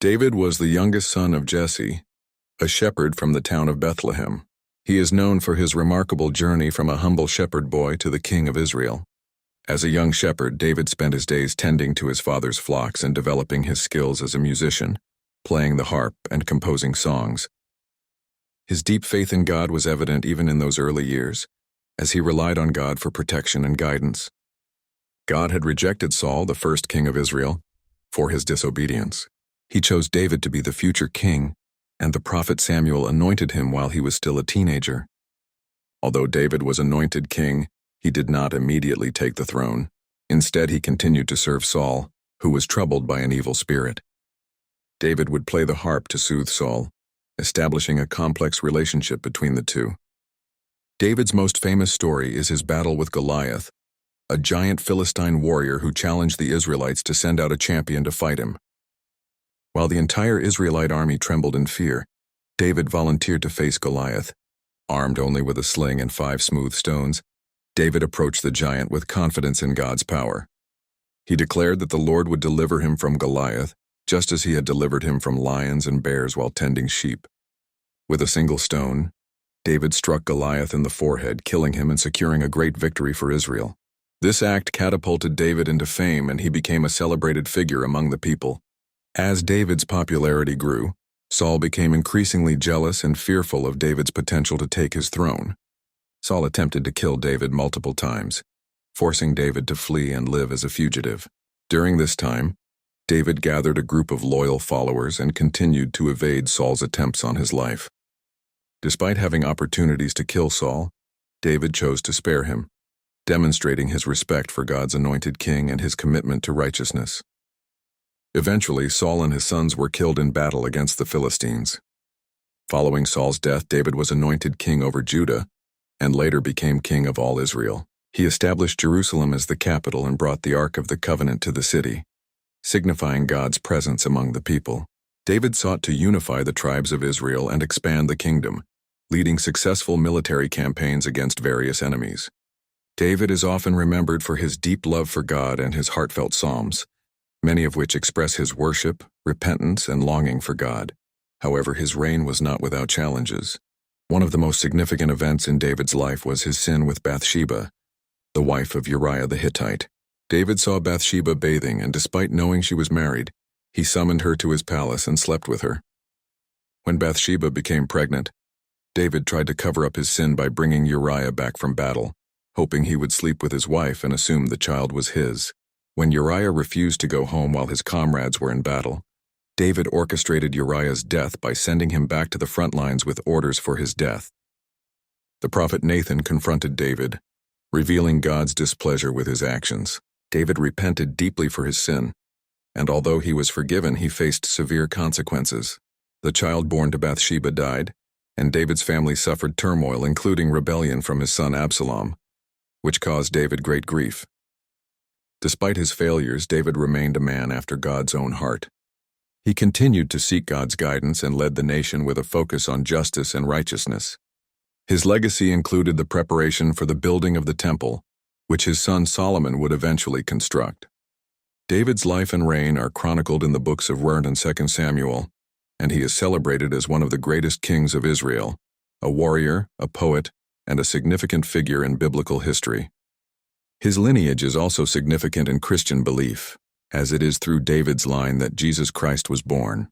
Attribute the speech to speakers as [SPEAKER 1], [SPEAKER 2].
[SPEAKER 1] David was the youngest son of Jesse, a shepherd from the town of Bethlehem. He is known for his remarkable journey from a humble shepherd boy to the king of Israel. As a young shepherd, David spent his days tending to his father's flocks and developing his skills as a musician, playing the harp and composing songs. His deep faith in God was evident even in those early years, as he relied on God for protection and guidance. God had rejected Saul, the first king of Israel, for his disobedience. He chose David to be the future king, and the prophet Samuel anointed him while he was still a teenager. Although David was anointed king, he did not immediately take the throne. Instead, he continued to serve Saul, who was troubled by an evil spirit. David would play the harp to soothe Saul, establishing a complex relationship between the two. David's most famous story is his battle with Goliath, a giant Philistine warrior who challenged the Israelites to send out a champion to fight him. While the entire Israelite army trembled in fear, David volunteered to face Goliath. Armed only with a sling and 5 smooth stones, David approached the giant with confidence in God's power. He declared that the Lord would deliver him from Goliath, just as he had delivered him from lions and bears while tending sheep. With a single stone, David struck Goliath in the forehead, killing him and securing a great victory for Israel. This act catapulted David into fame, and he became a celebrated figure among the people. As David's popularity grew, Saul became increasingly jealous and fearful of David's potential to take his throne. Saul attempted to kill David multiple times, forcing David to flee and live as a fugitive. During this time, David gathered a group of loyal followers and continued to evade Saul's attempts on his life. Despite having opportunities to kill Saul, David chose to spare him, demonstrating his respect for God's anointed king and his commitment to righteousness. Eventually, Saul and his sons were killed in battle against the Philistines. Following Saul's death, David was anointed king over Judah and later became king of all Israel. He established Jerusalem as the capital and brought the Ark of the Covenant to the city, signifying God's presence among the people. David sought to unify the tribes of Israel and expand the kingdom, leading successful military campaigns against various enemies. David is often remembered for his deep love for God and his heartfelt psalms, many of which express his worship, repentance, and longing for God. However, his reign was not without challenges. One of the most significant events in David's life was his sin with Bathsheba, the wife of Uriah the Hittite. David saw Bathsheba bathing, and despite knowing she was married, he summoned her to his palace and slept with her. When Bathsheba became pregnant, David tried to cover up his sin by bringing Uriah back from battle, hoping he would sleep with his wife and assume the child was his. When Uriah refused to go home while his comrades were in battle, David orchestrated Uriah's death by sending him back to the front lines with orders for his death. The prophet Nathan confronted David, revealing God's displeasure with his actions. David repented deeply for his sin, and although he was forgiven, he faced severe consequences. The child born to Bathsheba died, and David's family suffered turmoil, including rebellion from his son Absalom, which caused David great grief. Despite his failures, David remained a man after God's own heart. He continued to seek God's guidance and led the nation with a focus on justice and righteousness. His legacy included the preparation for the building of the temple, which his son Solomon would eventually construct. David's life and reign are chronicled in the books of 1 and 2 Samuel, and he is celebrated as one of the greatest kings of Israel, a warrior, a poet, and a significant figure in biblical history. His lineage is also significant in Christian belief, as it is through David's line that Jesus Christ was born.